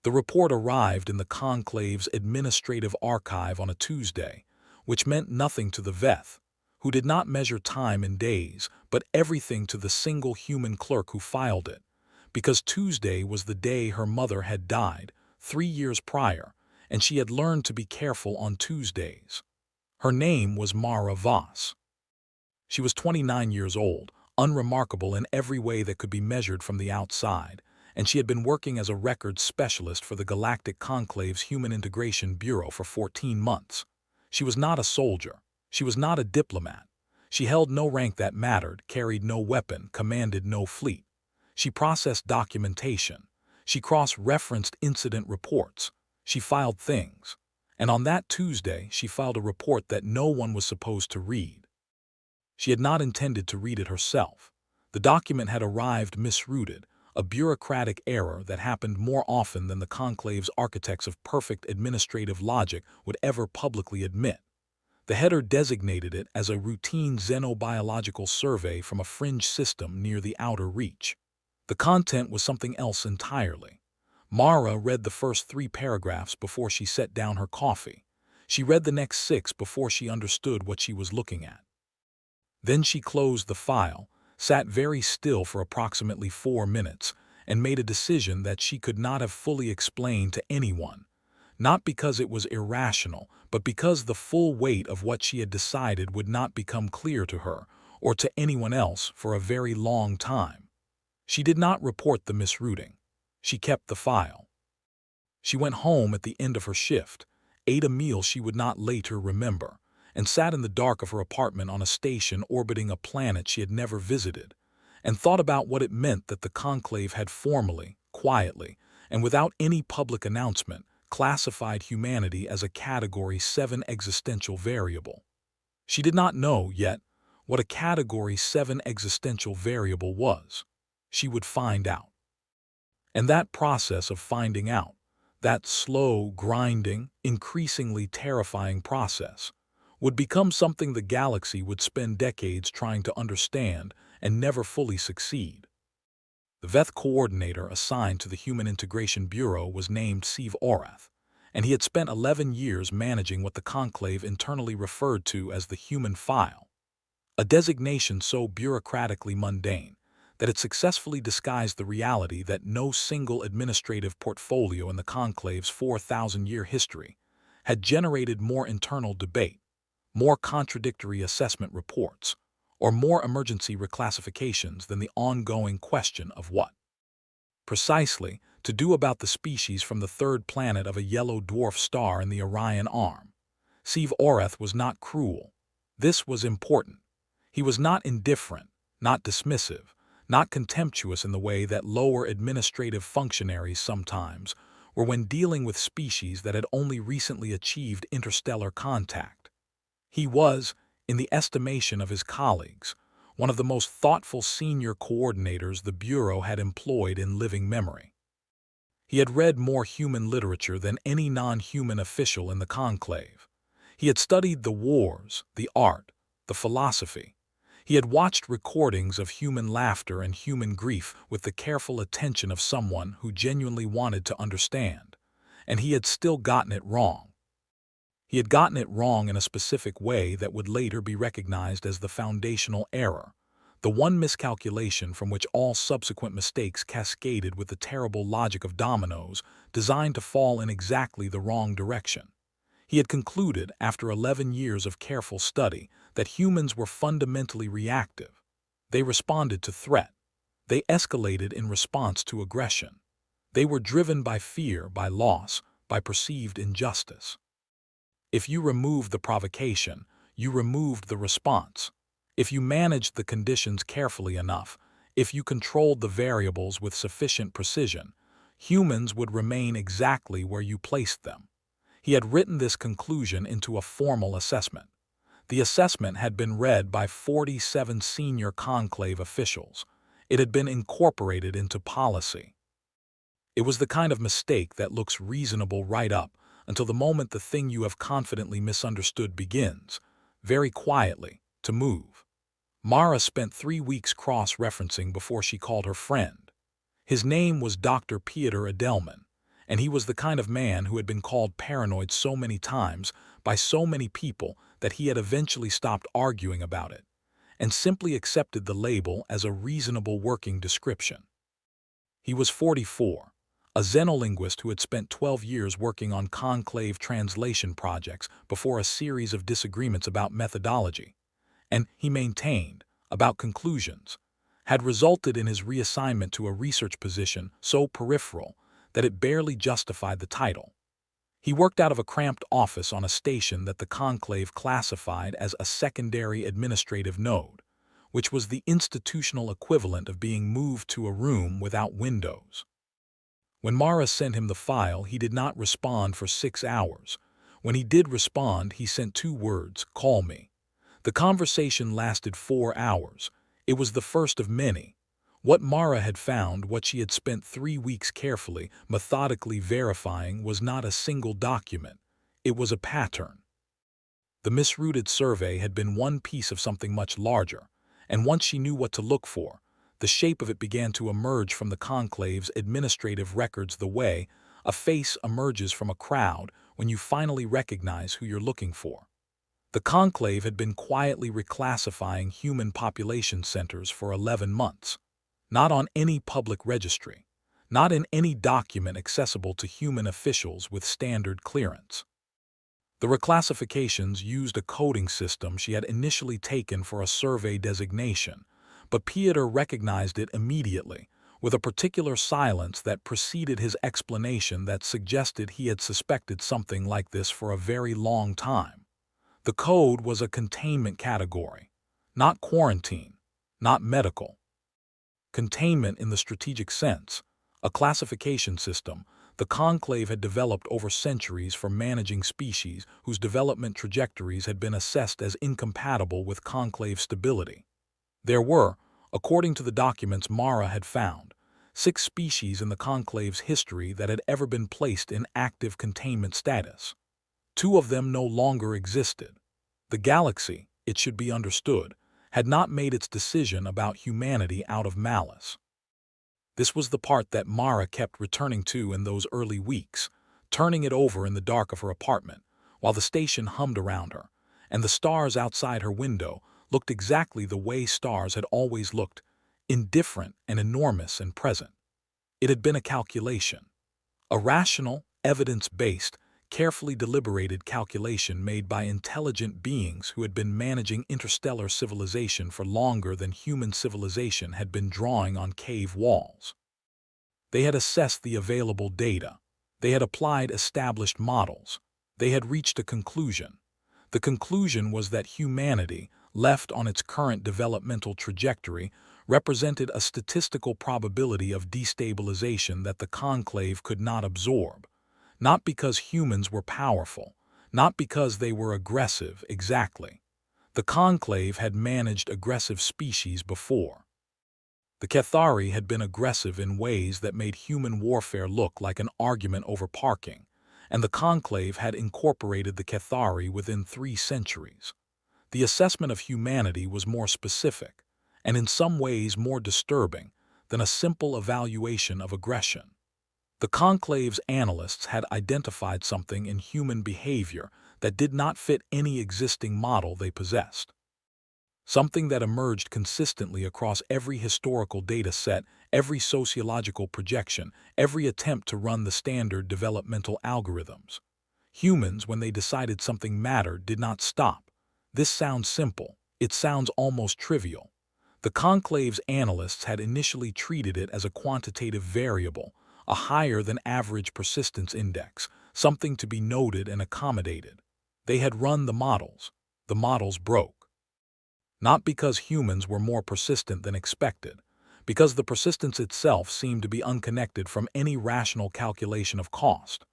The report arrived in the Conclave's administrative archive on a Tuesday, which meant nothing to the Veth, who did not measure time in days, but everything to the single human clerk who filed it, because Tuesday was the day her mother had died, 3 years prior, and she had learned to be careful on Tuesdays. Her name was Mara Voss. She was 29 years old, unremarkable in every way that could be measured from the outside, and she had been working as a records specialist for the Galactic Conclave's Human Integration Bureau for 14 months. She was not a soldier. She was not a diplomat. She held no rank that mattered, carried no weapon, commanded no fleet. She processed documentation. She cross-referenced incident reports. She filed things. And on that Tuesday, she filed a report that no one was supposed to read. She had not intended to read it herself. The document had arrived misrouted, a bureaucratic error that happened more often than the Conclave's architects of perfect administrative logic would ever publicly admit. The header designated it as a routine xenobiological survey from a fringe system near the outer reach. The content was something else entirely. Mara read the first 3 paragraphs before she set down her coffee. She read the next 6 before she understood what she was looking at. Then she closed the file, sat very still for approximately 4 minutes, and made a decision that she could not have fully explained to anyone, not because it was irrational, but because the full weight of what she had decided would not become clear to her, or to anyone else, for a very long time. She did not report the misrouting. She kept the file. She went home at the end of her shift, ate a meal she would not later remember, and sat in the dark of her apartment on a station orbiting a planet she had never visited, and thought about what it meant that the Conclave had formally, quietly, and without any public announcement, classified humanity as a Category 7 existential variable. She did not know, yet, what a Category 7 existential variable was. She would find out. And that process of finding out, that slow, grinding, increasingly terrifying process, would become something the galaxy would spend decades trying to understand and never fully succeed. The Veth coordinator assigned to the Human Integration Bureau was named Seve Orath, and he had spent 11 years managing what the Conclave internally referred to as the human file, a designation so bureaucratically mundane that it successfully disguised the reality that no single administrative portfolio in the Conclave's 4,000-year history had generated more internal debate, more contradictory assessment reports, or more emergency reclassifications than the ongoing question of what precisely to do about the species from the third planet of a yellow dwarf star in the Orion Arm. Seve Orath was not cruel. This was important. He was not indifferent, not dismissive, not contemptuous in the way that lower administrative functionaries sometimes were when dealing with species that had only recently achieved interstellar contact. He was, in the estimation of his colleagues, one of the most thoughtful senior coordinators the Bureau had employed in living memory. He had read more human literature than any non-human official in the Conclave. He had studied the wars, the art, the philosophy. He had watched recordings of human laughter and human grief with the careful attention of someone who genuinely wanted to understand, and he had still gotten it wrong. He had gotten it wrong in a specific way that would later be recognized as the foundational error, the one miscalculation from which all subsequent mistakes cascaded with the terrible logic of dominoes designed to fall in exactly the wrong direction. He had concluded, after 11 years of careful study, that humans were fundamentally reactive. They responded to threat. They escalated in response to aggression. They were driven by fear, by loss, by perceived injustice. If you removed the provocation, you removed the response. If you managed the conditions carefully enough, if you controlled the variables with sufficient precision, humans would remain exactly where you placed them. He had written this conclusion into a formal assessment. The assessment had been read by 47 senior Conclave officials. It had been incorporated into policy. It was the kind of mistake that looks reasonable right up until the moment the thing you have confidently misunderstood begins, very quietly, to move. Mara spent 3 weeks cross-referencing before she called her friend. His name was Dr. Pieter Adelman, and he was the kind of man who had been called paranoid so many times by so many people that he had eventually stopped arguing about it and simply accepted the label as a reasonable working description. He was 44, a xenolinguist who had spent 12 years working on conclave translation projects before a series of disagreements about methodology, and, he maintained, about conclusions, had resulted in his reassignment to a research position so peripheral that it barely justified the title. He worked out of a cramped office on a station that the conclave classified as a secondary administrative node, which was the institutional equivalent of being moved to a room without windows. When Mara sent him the file, he did not respond for 6 hours. When he did respond, he sent 2 words, "Call me." The conversation lasted 4 hours. It was the first of many. What Mara had found, what she had spent 3 weeks carefully, methodically verifying, was not a single document. It was a pattern. The misrouted survey had been one piece of something much larger, and once she knew what to look for, the shape of it began to emerge from the conclave's administrative records the way a face emerges from a crowd when you finally recognize who you're looking for. The conclave had been quietly reclassifying human population centers for 11 months. Not on any public registry, not in any document accessible to human officials with standard clearance. The reclassifications used a coding system she had initially taken for a survey designation, but Pieter recognized it immediately, with a particular silence that preceded his explanation that suggested he had suspected something like this for a very long time. The code was a containment category, not quarantine, not medical. Containment in the strategic sense, a classification system the conclave had developed over centuries for managing species whose development trajectories had been assessed as incompatible with conclave stability. There were, according to the documents Mara had found, 6 species in the conclave's history that had ever been placed in active containment status. 2 of them no longer existed. The galaxy, it should be understood, had not made its decision about humanity out of malice. This was the part that Mara kept returning to in those early weeks, turning it over in the dark of her apartment, while the station hummed around her, and the stars outside her window looked exactly the way stars had always looked, indifferent and enormous and present. It had been a calculation, a rational, evidence-based, carefully deliberated calculation made by intelligent beings who had been managing interstellar civilization for longer than human civilization had been drawing on cave walls. They had assessed the available data. They had applied established models. They had reached a conclusion. The conclusion was that humanity, left on its current developmental trajectory, represented a statistical probability of destabilization that the conclave could not absorb. Not because humans were powerful, not because they were aggressive exactly. The conclave had managed aggressive species before. The Cathari had been aggressive in ways that made human warfare look like an argument over parking, and the conclave had incorporated the Cathari within 3 centuries. The assessment of humanity was more specific, and in some ways more disturbing, than a simple evaluation of aggression. The conclave's analysts had identified something in human behavior that did not fit any existing model they possessed. Something that emerged consistently across every historical data set, every sociological projection, every attempt to run the standard developmental algorithms. Humans, when they decided something mattered, did not stop. This sounds simple. It sounds almost trivial. The conclave's analysts had initially treated it as a quantitative variable, a higher-than-average persistence index, something to be noted and accommodated. They had run the models. The models broke. Not because humans were more persistent than expected, because the persistence itself seemed to be unconnected from any rational calculation of cost.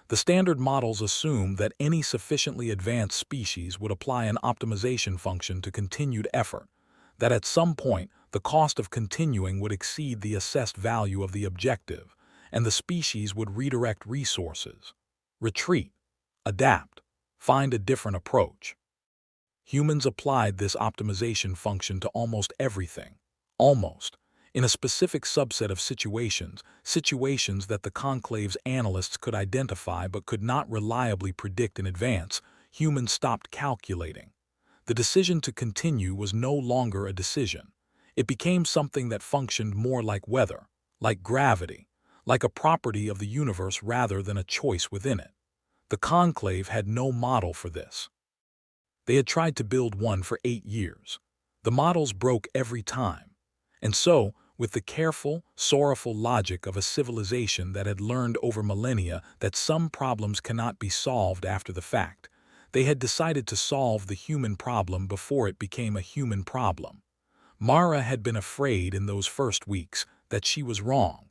The standard models assumed that any sufficiently advanced species would apply an optimization function to continued effort, that at some point the cost of continuing would exceed the assessed value of the objective, and the species would redirect resources, retreat, adapt, find a different approach. Humans applied this optimization function to almost everything. Almost. In a specific subset of situations that the conclave's analysts could identify but could not reliably predict in advance, humans stopped calculating. The decision to continue was no longer a decision. It became something that functioned more like weather, like gravity, like a property of the universe rather than a choice within it. The conclave had no model for this. They had tried to build one for 8 years. The models broke every time. And so, with the careful, sorrowful logic of a civilization that had learned over millennia that some problems cannot be solved after the fact, they had decided to solve the human problem before it became a human problem. Mara had been afraid in those first weeks that she was wrong,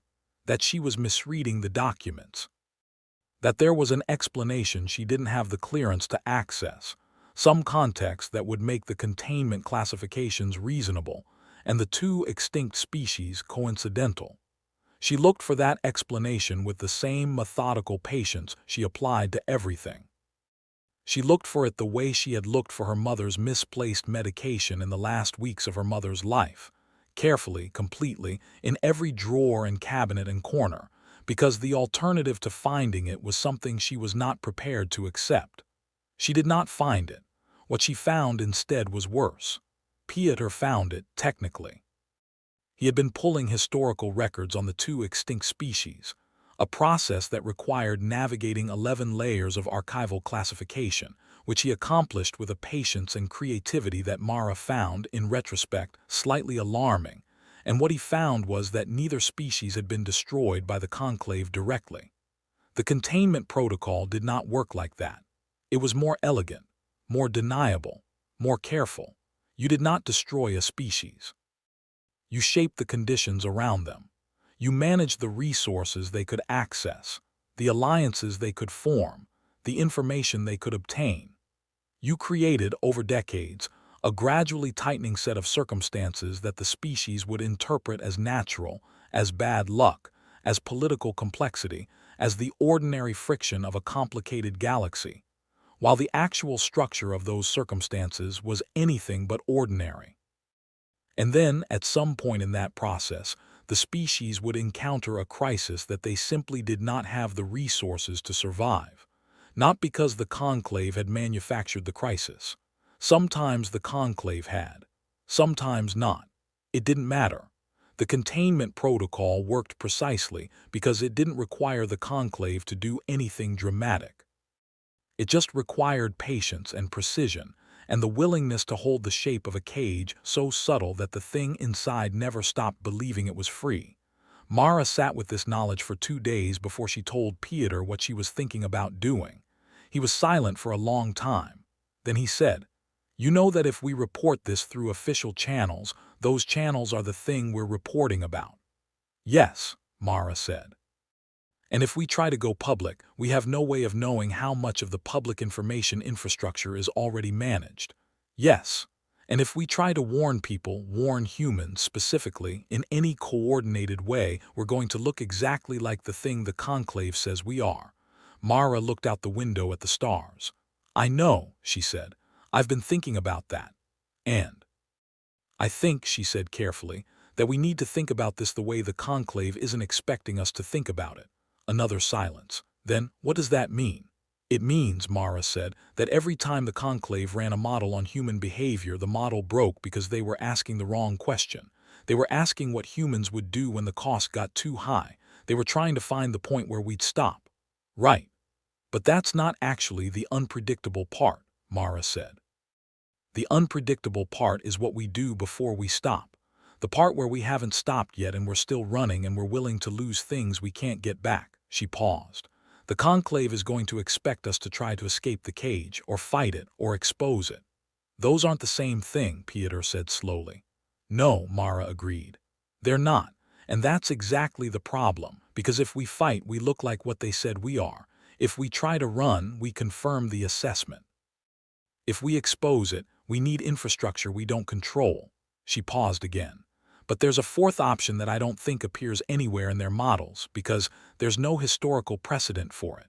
that she was misreading the documents, that there was an explanation she didn't have the clearance to access, some context that would make the containment classifications reasonable and the two extinct species coincidental. She looked for that explanation with the same methodical patience she applied to everything. She looked for it the way she had looked for her mother's misplaced medication in the last weeks of her mother's life, carefully, completely, in every drawer and cabinet and corner, because the alternative to finding it was something she was not prepared to accept. She did not find it. What she found instead was worse. Piotr found it, technically. He had been pulling historical records on the two extinct species, a process that required navigating 11 layers of archival classification, which he accomplished with a patience and creativity that Mara found, in retrospect, slightly alarming, and what he found was that neither species had been destroyed by the conclave directly. The containment protocol did not work like that. It was more elegant, more deniable, more careful. You did not destroy a species. You shaped the conditions around them. You managed the resources they could access, the alliances they could form, the information they could obtain. You created, over decades, a gradually tightening set of circumstances that the species would interpret as natural, as bad luck, as political complexity, as the ordinary friction of a complicated galaxy, while the actual structure of those circumstances was anything but ordinary. And then, at some point in that process, the species would encounter a crisis that they simply did not have the resources to survive. Not because the conclave had manufactured the crisis. Sometimes the conclave had. Sometimes not. It didn't matter. The containment protocol worked precisely because it didn't require the conclave to do anything dramatic. It just required patience and precision, and the willingness to hold the shape of a cage so subtle that the thing inside never stopped believing it was free. Mara sat with this knowledge for 2 days before she told Piotr what she was thinking about doing. He was silent for a long time. Then he said, "You know that if we report this through official channels, those channels are the thing we're reporting about." "Yes," Mara said. "And if we try to go public, we have no way of knowing how much of the public information infrastructure is already managed." "Yes. And if we try to warn people, warn humans specifically, in any coordinated way, we're going to look exactly like the thing the conclave says we are." Mara looked out the window at the stars. "I know," she said. "I've been thinking about that. And I think," she said carefully, "that we need to think about this the way the conclave isn't expecting us to think about it." Another silence. "Then, what does that mean?" "It means," Mara said, "that every time the conclave ran a model on human behavior, the model broke because they were asking the wrong question. They were asking what humans would do when the cost got too high. They were trying to find the point where we'd stop." "Right. But that's not actually the unpredictable part," Mara said. "The unpredictable part is what we do before we stop. The part where we haven't stopped yet and we're still running and we're willing to lose things we can't get back." She paused. "The conclave is going to expect us to try to escape the cage, or fight it, or expose it." "Those aren't the same thing," Piotr said slowly. "No," Mara agreed. "They're not. And that's exactly the problem, because if we fight, we look like what they said we are. If we try to run, we confirm the assessment. If we expose it, we need infrastructure we don't control." She paused again. "But there's a fourth option that I don't think appears anywhere in their models, because there's no historical precedent for it."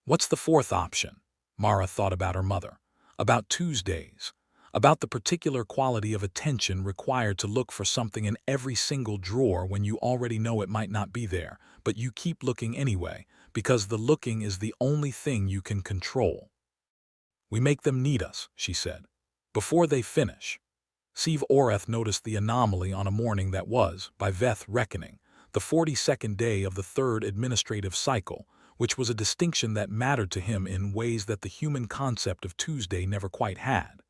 "What's the fourth option?" Mara thought about her mother. About Tuesdays. about the particular quality of attention required to look for something in every single drawer when you already know it might not be there, but you keep looking anyway, because the looking is the only thing you can control. We make them need us, she said. Before they finish. Seve Orath noticed the anomaly on a morning that was, by Veth reckoning, the 42nd day of the third administrative cycle, which was a distinction that mattered to him in ways that the human concept of Tuesday never quite had.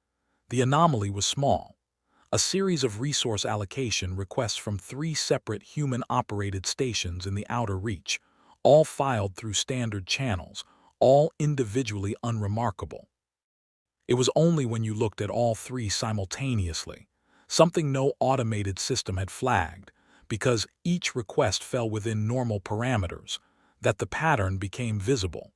The anomaly was small. A series of resource allocation requests from 3 separate human-operated stations in the outer reach, all filed through standard channels, all individually unremarkable. It was only when you looked at all 3 simultaneously, something no automated system had flagged, because each request fell within normal parameters, that the pattern became visible.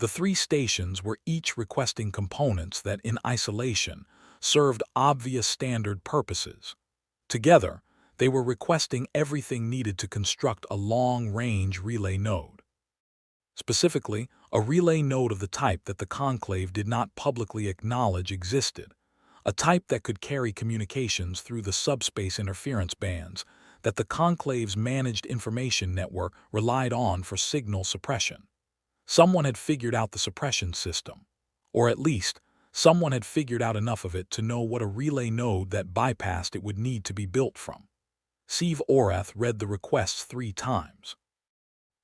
The 3 stations were each requesting components that, in isolation, served obvious standard purposes. Together, they were requesting everything needed to construct a long-range relay node. Specifically, a relay node of the type that the Conclave did not publicly acknowledge existed, a type that could carry communications through the subspace interference bands that the Conclave's managed information network relied on for signal suppression. Someone had figured out the suppression system, or at least, someone had figured out enough of it to know what a relay node that bypassed it would need to be built from. Seve Orath read the requests 3 times.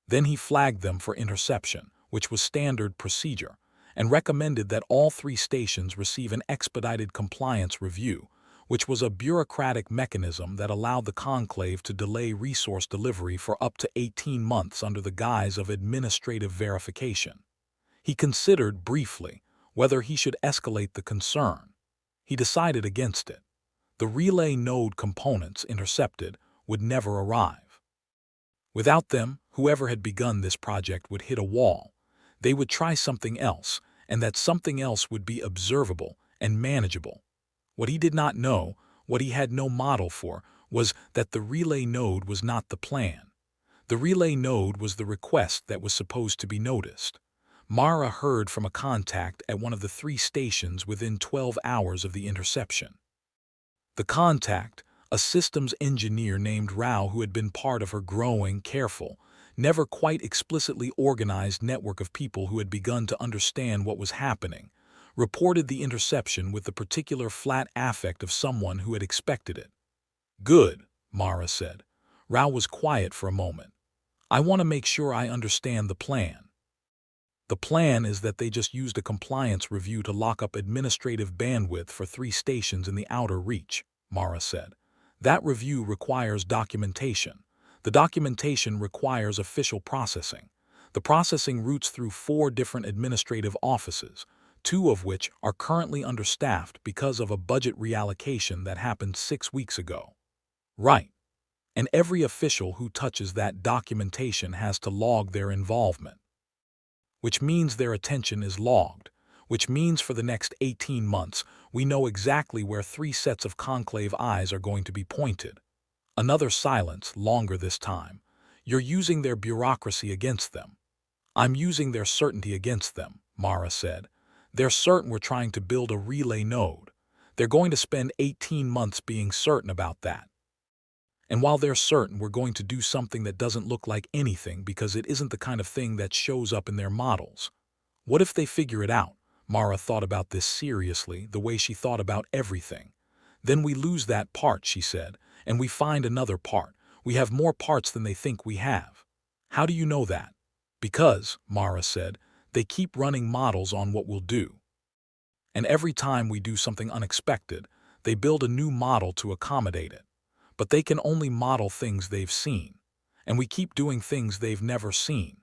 Then he flagged them for interception, which was standard procedure, and recommended that all 3 stations receive an expedited compliance review, which was a bureaucratic mechanism that allowed the Conclave to delay resource delivery for up to 18 months under the guise of administrative verification. He considered briefly whether he should escalate the concern. He decided against it. The relay node components intercepted would never arrive. Without them, whoever had begun this project would hit a wall. They would try something else, and that something else would be observable and manageable. What he did not know, what he had no model for, was that the relay node was not the plan. The relay node was the request that was supposed to be noticed. Mara heard from a contact at one of the 3 stations within 12 hours of the interception. The contact, a systems engineer named Rao who had been part of her growing, careful, never quite explicitly organized network of people who had begun to understand what was happening, reported the interception with the particular flat affect of someone who had expected it. "Good," Mara said. Rao was quiet for a moment. "I want to make sure I understand the plan." "The plan is that they just used a compliance review to lock up administrative bandwidth for 3 stations in the outer reach," Mara said. "That review requires documentation. The documentation requires official processing. The processing routes through 4 different administrative offices, 2 of which are currently understaffed because of a budget reallocation that happened 6 weeks ago." "Right. And every official who touches that documentation has to log their involvement. Which means their attention is logged, which means for the next 18 months we know exactly where 3 sets of conclave eyes are going to be pointed." Another silence, longer this time. "You're using their bureaucracy against them." "I'm using their certainty against them," Mara said. "They're certain we're trying to build a relay node. They're going to spend 18 months being certain about that. And while they're certain we're going to do something that doesn't look like anything because it isn't the kind of thing that shows up in their models. What if they figure it out?" Mara thought about this seriously, the way she thought about everything. "Then we lose that part," she said, "and we find another part. We have more parts than they think we have." "How do you know that?" "Because," Mara said, "they keep running models on what we'll do. And every time we do something unexpected, they build a new model to accommodate it. But they can only model things they've seen. And we keep doing things they've never seen."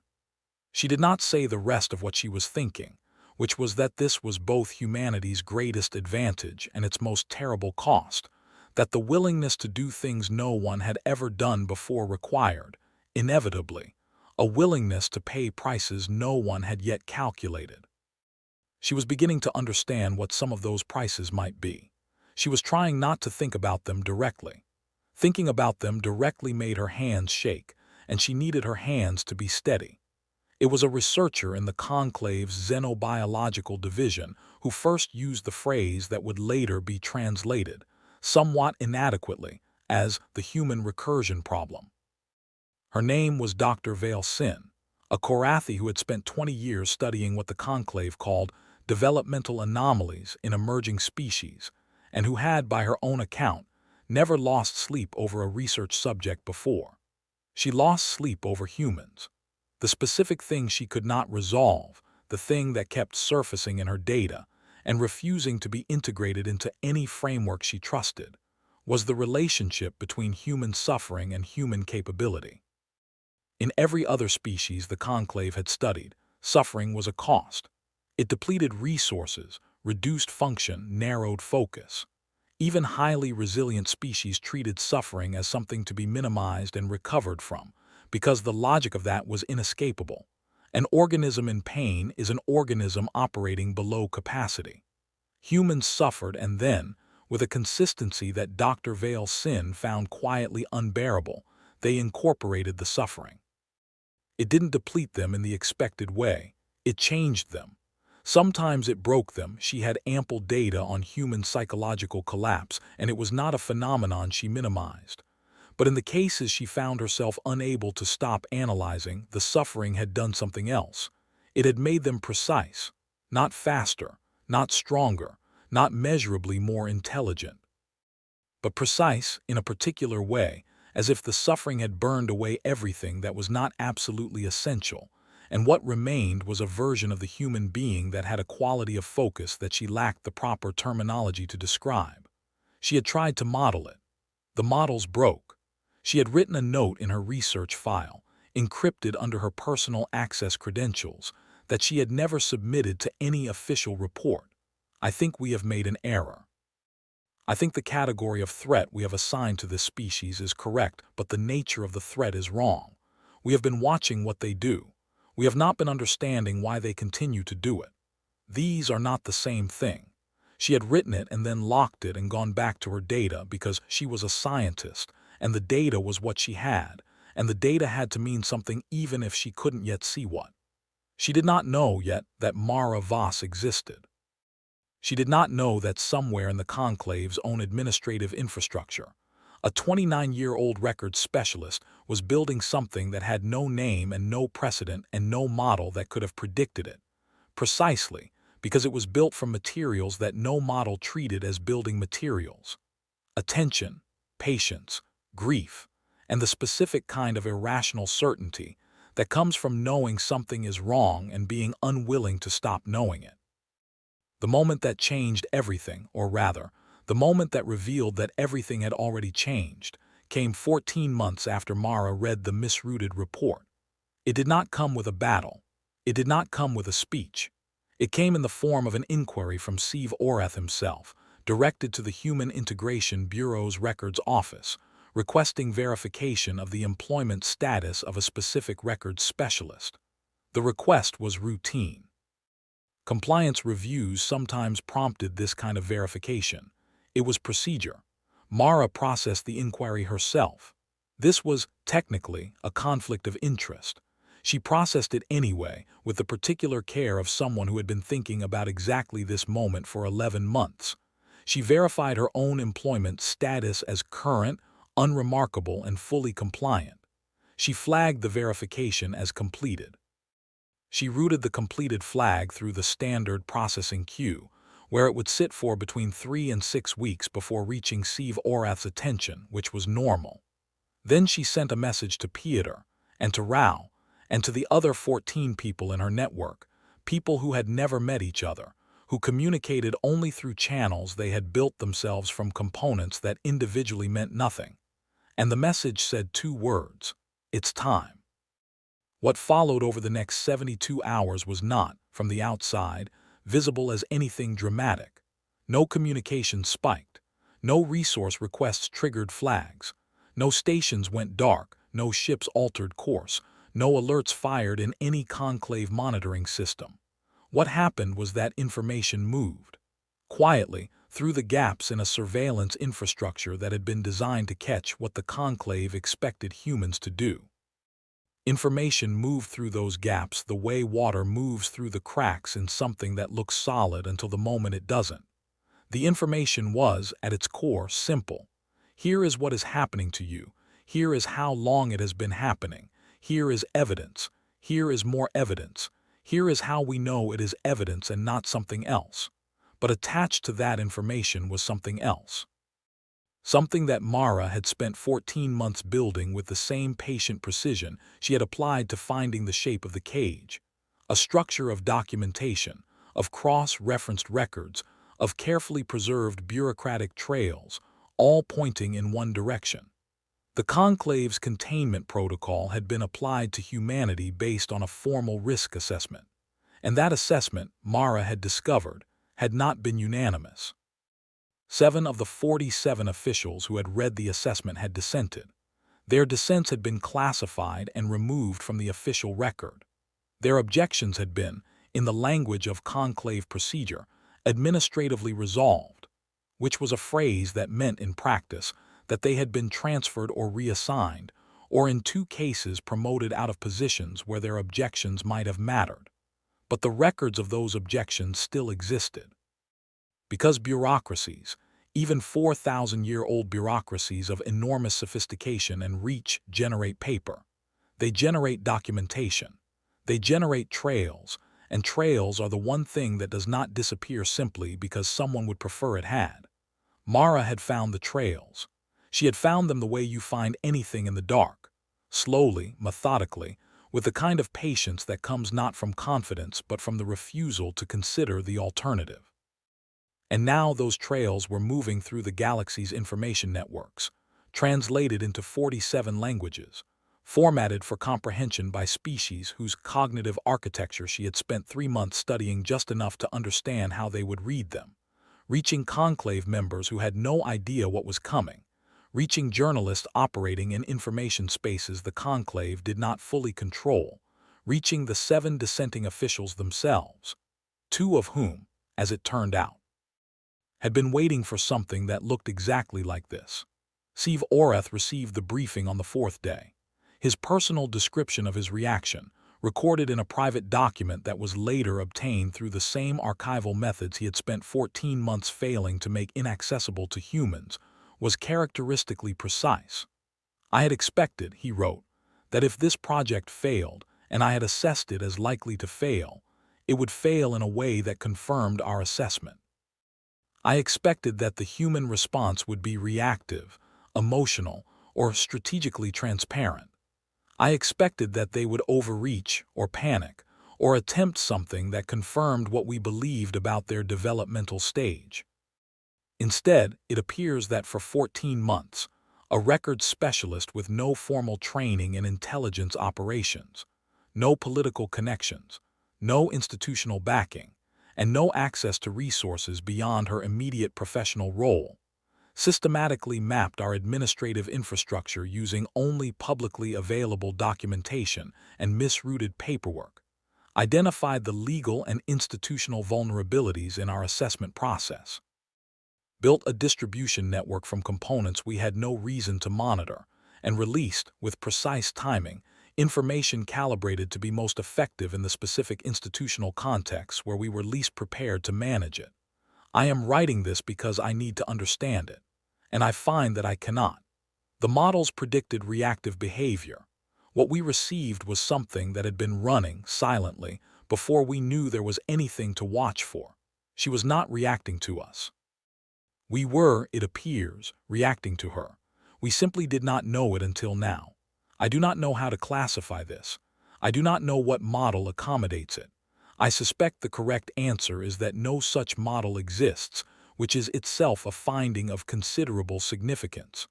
She did not say the rest of what she was thinking, which was that this was both humanity's greatest advantage and its most terrible cost, that the willingness to do things no one had ever done before required, inevitably, a willingness to pay prices no one had yet calculated. She was beginning to understand what some of those prices might be. She was trying not to think about them directly. Thinking about them directly made her hands shake, and she needed her hands to be steady. It was a researcher in the Conclave's Xenobiological Division who first used the phrase that would later be translated, somewhat inadequately, as the human recursion problem. Her name was Dr. Vael Sinn, a Korathi who had spent 20 years studying what the Conclave called developmental anomalies in emerging species, and who had, by her own account, never lost sleep over a research subject before. She lost sleep over humans. The specific thing she could not resolve, the thing that kept surfacing in her data and refusing to be integrated into any framework she trusted, was the relationship between human suffering and human capability. In every other species the Conclave had studied, suffering was a cost. It depleted resources, reduced function, narrowed focus. Even highly resilient species treated suffering as something to be minimized and recovered from, because the logic of that was inescapable. An organism in pain is an organism operating below capacity. Humans suffered, and then, with a consistency that Dr. Vael Sinn found quietly unbearable, they incorporated the suffering. It didn't deplete them in the expected way. It changed them. Sometimes it broke them. She had ample data on human psychological collapse, and it was not a phenomenon she minimized. But in the cases she found herself unable to stop analyzing, the suffering had done something else. It had made them precise, not faster, not stronger, not measurably more intelligent, but precise in a particular way, as if the suffering had burned away everything that was not absolutely essential, and what remained was a version of the human being that had a quality of focus that she lacked the proper terminology to describe. She had tried to model it. The models broke. She had written a note in her research file, encrypted under her personal access credentials, that she had never submitted to any official report. I think we have made an error. I think the category of threat we have assigned to this species is correct, but the nature of the threat is wrong. We have been watching what they do. We have not been understanding why they continue to do it. These are not the same thing. She had written it and then locked it and gone back to her data because she was a scientist, and the data was what she had, and the data had to mean something even if she couldn't yet see what. She did not know yet that Mara Voss existed. She did not know that somewhere in the Conclave's own administrative infrastructure, a 29-year-old records specialist was building something that had no name and no precedent and no model that could have predicted it, precisely because it was built from materials that no model treated as building materials. Attention, patience, grief, and the specific kind of irrational certainty that comes from knowing something is wrong and being unwilling to stop knowing it. The moment that changed everything, or rather, the moment that revealed that everything had already changed, came 14 months after Mara read the misrouted report. It did not come with a battle. It did not come with a speech. It came in the form of an inquiry from Seve Orath himself, directed to the Human Integration Bureau's Records Office, requesting verification of the employment status of a specific records specialist. The request was routine. Compliance reviews sometimes prompted this kind of verification. It was procedure. Mara processed the inquiry herself. This was, technically, a conflict of interest. She processed it anyway, with the particular care of someone who had been thinking about exactly this moment for 11 months. She verified her own employment status as current, unremarkable, and fully compliant. She flagged the verification as completed. She routed the completed flag through the standard processing queue, where it would sit for between 3 and 6 weeks before reaching Seve Orath's attention, which was normal. Then she sent a message to Peter, and to Rao, and to the other 14 people in her network, people who had never met each other, who communicated only through channels they had built themselves from components that individually meant nothing. And the message said 2 words: "It's time." What followed over the next 72 hours was not, from the outside, visible as anything dramatic. No communication spiked. No resource requests triggered flags. No stations went dark. No ships altered course. No alerts fired in any conclave monitoring system. What happened was that information moved quietly through the gaps in a surveillance infrastructure that had been designed to catch what the conclave expected humans to do. Information moved through those gaps the way water moves through the cracks in something that looks solid until the moment it doesn't. The information was, at its core, simple. Here is what is happening to you. Here is how long it has been happening. Here is evidence. Here is more evidence. Here is how we know it is evidence and not something else. But attached to that information was something else. Something that Mara had spent 14 months building with the same patient precision she had applied to finding the shape of the cage. A structure of documentation, of cross-referenced records, of carefully preserved bureaucratic trails, all pointing in one direction. The Conclave's containment protocol had been applied to humanity based on a formal risk assessment, and that assessment, Mara had discovered, had not been unanimous. 7 of the 47 officials who had read the assessment had dissented. Their dissents had been classified and removed from the official record. Their objections had been, in the language of conclave procedure, administratively resolved, which was a phrase that meant in practice that they had been transferred or reassigned, or in 2 cases promoted out of positions where their objections might have mattered. But the records of those objections still existed. Because bureaucracies, even 4,000-year-old bureaucracies of enormous sophistication and reach, generate paper. They generate documentation. They generate trails, and trails are the one thing that does not disappear simply because someone would prefer it had. Mara had found the trails. She had found them the way you find anything in the dark, slowly, methodically, with the kind of patience that comes not from confidence but from the refusal to consider the alternative. And now those trails were moving through the galaxy's information networks, translated into 47 languages, formatted for comprehension by species whose cognitive architecture she had spent 3 months studying just enough to understand how they would read them, reaching conclave members who had no idea what was coming, reaching journalists operating in information spaces the conclave did not fully control, reaching the 7 dissenting officials themselves, 2 of whom, as it turned out, had been waiting for something that looked exactly like this. Seve Orath received the briefing on the 4th day. His personal description of his reaction, recorded in a private document that was later obtained through the same archival methods he had spent 14 months failing to make inaccessible to humans, was characteristically precise. I had expected, he wrote, that if this project failed, and I had assessed it as likely to fail, it would fail in a way that confirmed our assessment. I expected that the human response would be reactive, emotional, or strategically transparent. I expected that they would overreach or panic or attempt something that confirmed what we believed about their developmental stage. Instead, it appears that for 14 months, a records specialist with no formal training in intelligence operations, no political connections, no institutional backing, and no access to resources beyond her immediate professional role, systematically mapped our administrative infrastructure using only publicly available documentation and misrouted paperwork, identified the legal and institutional vulnerabilities in our assessment process, built a distribution network from components we had no reason to monitor, and released, with precise timing, information calibrated to be most effective in the specific institutional context where we were least prepared to manage it. I am writing this because I need to understand it, and I find that I cannot. The models predicted reactive behavior. What we received was something that had been running silently before we knew there was anything to watch for. She was not reacting to us. We were, it appears, reacting to her. We simply did not know it until now. I do not know how to classify this. I do not know what model accommodates it. I suspect the correct answer is that no such model exists, which is itself a finding of considerable significance.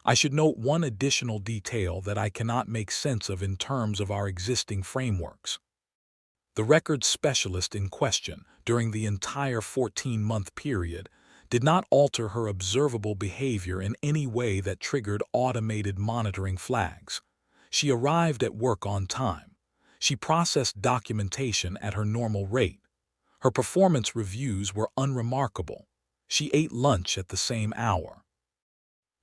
I should note one additional detail that I cannot make sense of in terms of our existing frameworks. The records specialist in question, during the entire 14-month period, did not alter her observable behavior in any way that triggered automated monitoring flags. She arrived at work on time. She processed documentation at her normal rate. Her performance reviews were unremarkable. She ate lunch at the same hour.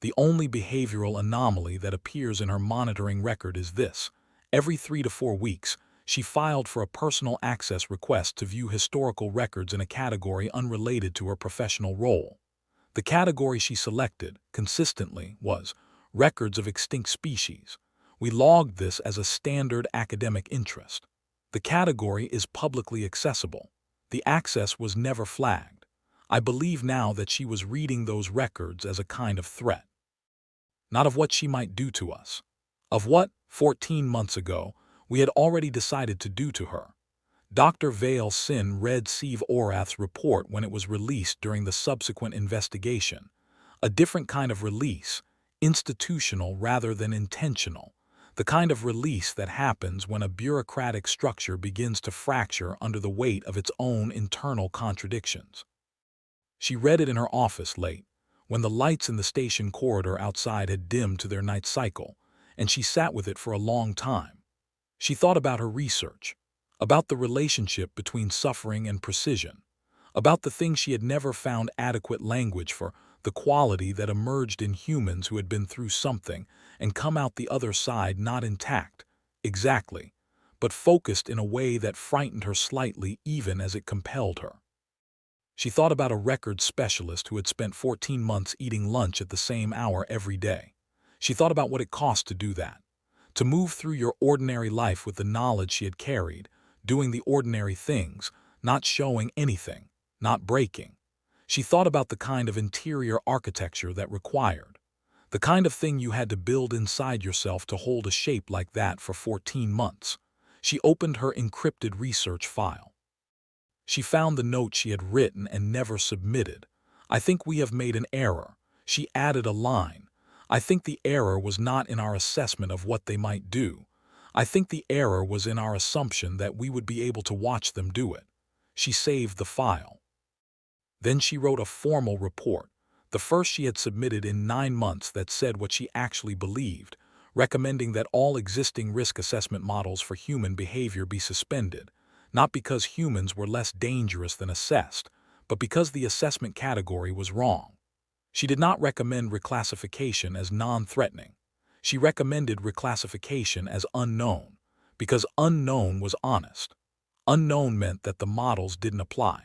The only behavioral anomaly that appears in her monitoring record is this: Every 3 to 4 weeks, she filed for a personal access request to view historical records in a category unrelated to her professional role. The category she selected, consistently, was Records of Extinct Species. We logged this as a standard academic interest. The category is publicly accessible. The access was never flagged. I believe now that she was reading those records as a kind of threat. Not of what she might do to us. Of what, 14 months ago, we had already decided to do to her. Dr. Vael Sinn read Seve Orath's report when it was released during the subsequent investigation. A different kind of release, institutional rather than intentional. The kind of release that happens when a bureaucratic structure begins to fracture under the weight of its own internal contradictions. She read it in her office late, when the lights in the station corridor outside had dimmed to their night cycle, and she sat with it for a long time. She thought about her research, about the relationship between suffering and precision, about the thing she had never found adequate language for, the quality that emerged in humans who had been through something and come out the other side not intact, exactly, but focused in a way that frightened her slightly even as it compelled her. She thought about a records specialist who had spent 14 months eating lunch at the same hour every day. She thought about what it cost to do that, to move through your ordinary life with the knowledge she had carried, doing the ordinary things, not showing anything, not breaking. She thought about the kind of interior architecture that required, the kind of thing you had to build inside yourself to hold a shape like that for 14 months. She opened her encrypted research file. She found the note she had written and never submitted. I think we have made an error. She added a line. I think the error was not in our assessment of what they might do. I think the error was in our assumption that we would be able to watch them do it. She saved the file. Then she wrote a formal report, the first she had submitted in 9 months, that said what she actually believed, recommending that all existing risk assessment models for human behavior be suspended, not because humans were less dangerous than assessed, but because the assessment category was wrong. She did not recommend reclassification as non-threatening. She recommended reclassification as unknown, because unknown was honest. Unknown meant that the models didn't apply.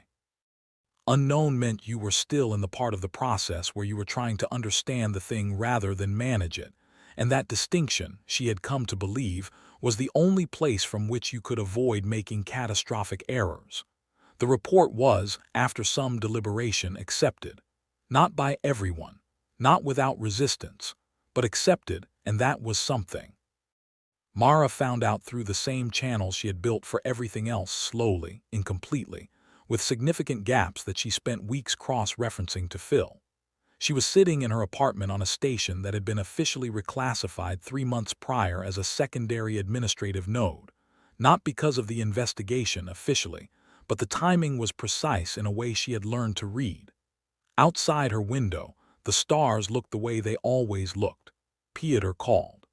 Unknown meant you were still in the part of the process where you were trying to understand the thing rather than manage it, and that distinction, she had come to believe, was the only place from which you could avoid making catastrophic errors. The report was, after some deliberation, accepted. Not by everyone, not without resistance, but accepted, and that was something. Mara found out through the same channels she had built for everything else, slowly, incompletely, with significant gaps that she spent weeks cross-referencing to fill. She was sitting in her apartment on a station that had been officially reclassified 3 months prior as a secondary administrative node, not because of the investigation officially, but the timing was precise in a way she had learned to read. Outside her window, the stars looked the way they always looked. Piotr called.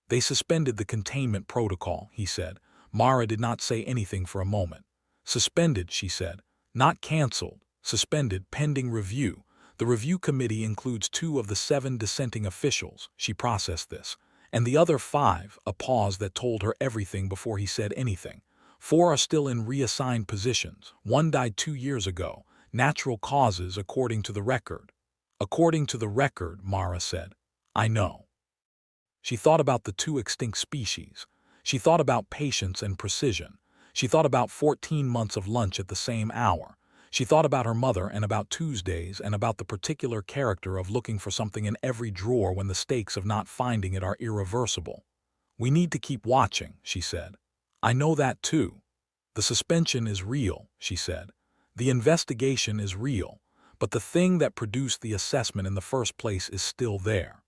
They suspended the containment protocol, he said. Mara did not say anything for a moment. Suspended, she said. Not canceled. Suspended pending review. The review committee includes 2 of the 7 dissenting officials. She processed this. And the other 5, a pause that told her everything before he said anything. 4 are still in reassigned positions. 1 died 2 years ago. Natural causes according to the record. According to the record, Mara said. I know. She thought about the 2 extinct species. She thought about patience and precision. She thought about 14 months of lunch at the same hour. She thought about her mother and about Tuesdays and about the particular character of looking for something in every drawer when the stakes of not finding it are irreversible. We need to keep watching, she said. I know that too. The suspension is real, she said. The investigation is real, but the thing that produced the assessment in the first place is still there.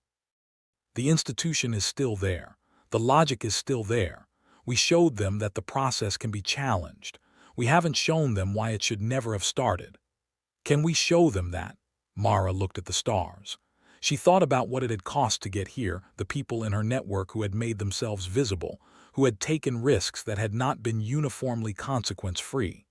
The institution is still there. The logic is still there. We showed them that the process can be challenged. We haven't shown them why it should never have started. Can we show them that? Mara looked at the stars. She thought about what it had cost to get here, the people in her network who had made themselves visible, who had taken risks that had not been uniformly consequence-free.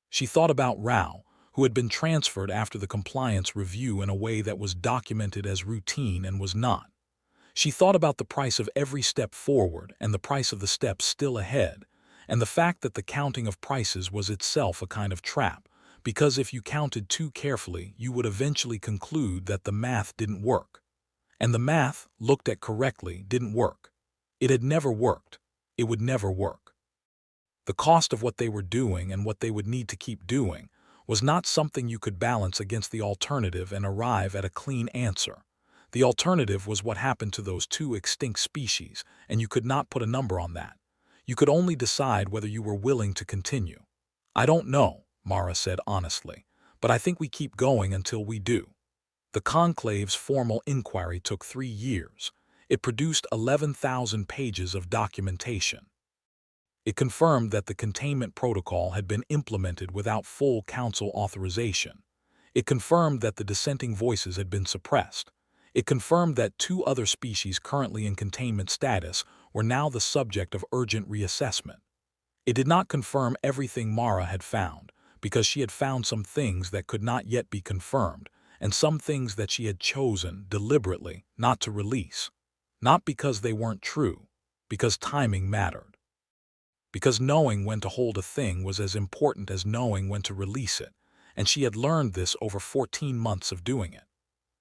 She thought about Rao, who had been transferred after the compliance review in a way that was documented as routine and was not. She thought about the price of every step forward and the price of the steps still ahead, and the fact that the counting of prices was itself a kind of trap, because if you counted too carefully, you would eventually conclude that the math didn't work. And the math, looked at correctly, didn't work. It had never worked. It would never work. The cost of what they were doing and what they would need to keep doing was not something you could balance against the alternative and arrive at a clean answer. The alternative was what happened to those two extinct species, and you could not put a number on that. You could only decide whether you were willing to continue. "I don't know," Mara said honestly, "but I think we keep going until we do." The conclave's formal inquiry took 3 years. It produced 11,000 pages of documentation. It confirmed that the containment protocol had been implemented without full council authorization. It confirmed that the dissenting voices had been suppressed. It confirmed that 2 other species currently in containment status were now the subject of urgent reassessment. It did not confirm everything Mara had found, because she had found some things that could not yet be confirmed, and some things that she had chosen, deliberately, not to release. Not because they weren't true, because timing mattered. Because knowing when to hold a thing was as important as knowing when to release it, and she had learned this over 14 months of doing it.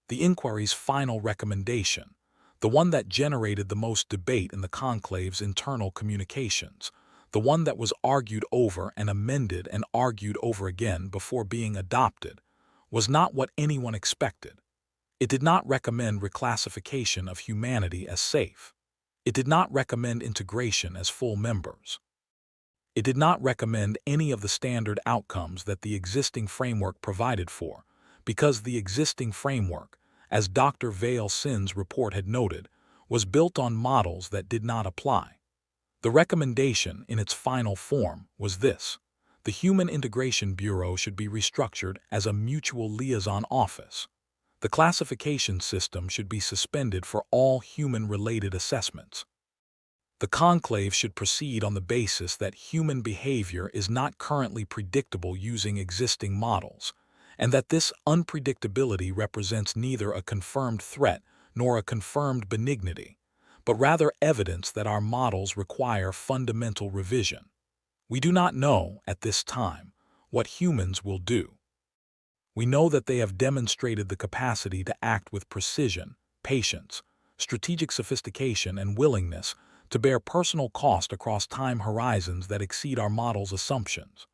The inquiry's final recommendation, the one that generated the most debate in the conclave's internal communications, the one that was argued over and amended and argued over again before being adopted, was not what anyone expected. It did not recommend reclassification of humanity as safe. It did not recommend integration as full members. It did not recommend any of the standard outcomes that the existing framework provided for, because the existing framework, as Dr. Vael Sinn's report had noted, was built on models that did not apply. The recommendation, in its final form, was this: the Human Integration Bureau should be restructured as a mutual liaison office. The classification system should be suspended for all human-related assessments. The conclave should proceed on the basis that human behavior is not currently predictable using existing models, and that this unpredictability represents neither a confirmed threat nor a confirmed benignity, but rather evidence that our models require fundamental revision. We do not know, at this time, what humans will do. We know that they have demonstrated the capacity to act with precision, patience, strategic sophistication, and willingness to bear personal cost across time horizons that exceed our model's assumptions.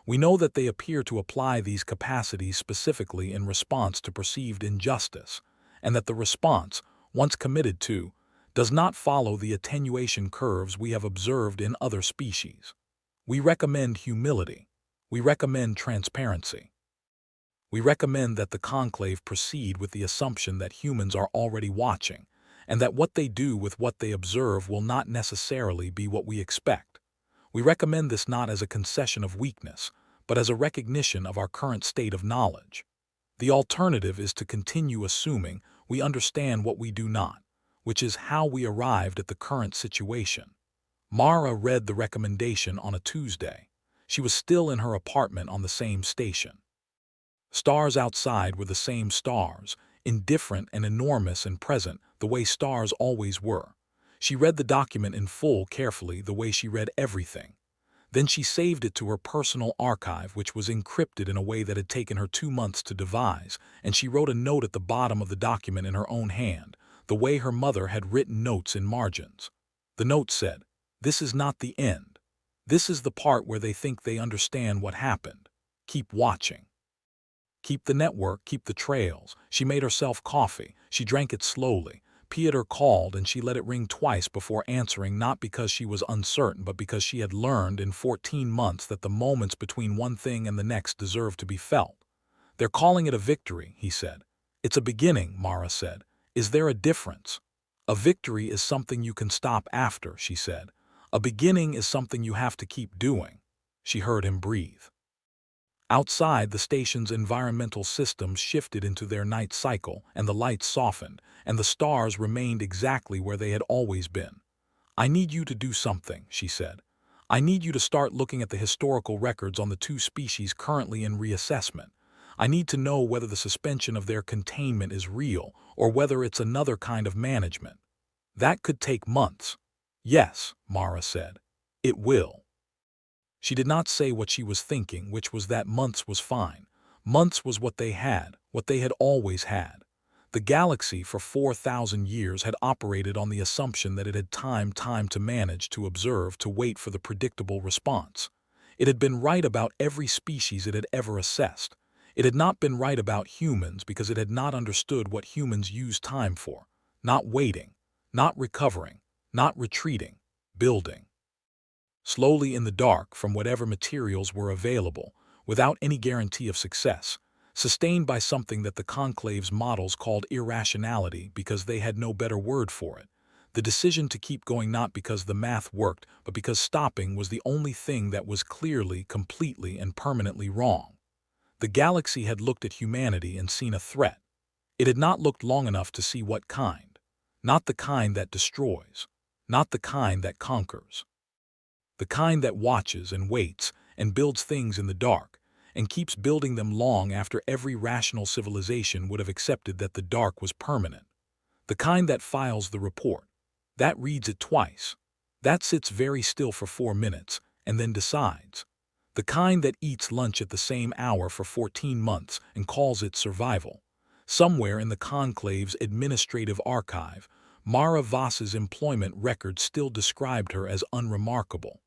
We know that they appear to apply these capacities specifically in response to perceived injustice, and that the response, once committed to, does not follow the attenuation curves we have observed in other species. We recommend humility. We recommend transparency. We recommend that the conclave proceed with the assumption that humans are already watching, and that what they do with what they observe will not necessarily be what we expect. We recommend this not as a concession of weakness, but as a recognition of our current state of knowledge. The alternative is to continue assuming we understand what we do not, which is how we arrived at the current situation. Mara read the recommendation on a Tuesday. She was still in her apartment on the same station. Stars outside were the same stars, indifferent and enormous and present, the way stars always were. She read the document in full carefully, the way she read everything. Then she saved it to her personal archive, which was encrypted in a way that had taken her 2 months to devise, and she wrote a note at the bottom of the document in her own hand, the way her mother had written notes in margins. The note said, "This is not the end. This is the part where they think they understand what happened. Keep watching. Keep the network, keep the trails." She made herself coffee. She drank it slowly. Pieter called, and she let it ring twice before answering, not because she was uncertain, but because she had learned in 14 months that the moments between one thing and the next deserve to be felt. "They're calling it a victory," he said. "It's a beginning," Mara said. "Is there a difference?" "A victory is something you can stop after," she said. "A beginning is something you have to keep doing." She heard him breathe. Outside, the station's environmental systems shifted into their night cycle, and the lights softened, and the stars remained exactly where they had always been. "I need you to do something," she said. "I need you to start looking at the historical records on the 2 species currently in reassessment. I need to know whether the suspension of their containment is real or whether it's another kind of management." That could take months. Yes, Mara said. It will. She did not say what she was thinking, which was that months was fine. Months was what they had always had. The galaxy for 4,000 years had operated on the assumption that it had time to manage, to observe, to wait for the predictable response. It had been right about every species it had ever assessed. It had not been right about humans because it had not understood what humans use time for. Not waiting, not recovering, not retreating, building. Slowly in the dark from whatever materials were available, without any guarantee of success, sustained by something that the Conclave's models called irrationality because they had no better word for it, the decision to keep going not because the math worked, but because stopping was the only thing that was clearly, completely, and permanently wrong. The galaxy had looked at humanity and seen a threat. It had not looked long enough to see what kind. Not the kind that destroys. Not the kind that conquers. The kind that watches and waits and builds things in the dark, and keeps building them long after every rational civilization would have accepted that the dark was permanent. The kind that files the report, that reads it twice, that sits very still for 4 minutes and then decides. The kind that eats lunch at the same hour for 14 months and calls it survival. Somewhere in the Conclave's administrative archive, Mara Voss's employment record still described her as unremarkable.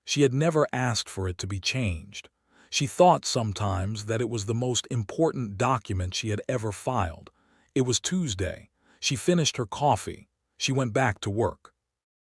She had never asked for it to be changed. She thought sometimes that it was the most important document she had ever filed. It was Tuesday. She finished her coffee. She went back to work.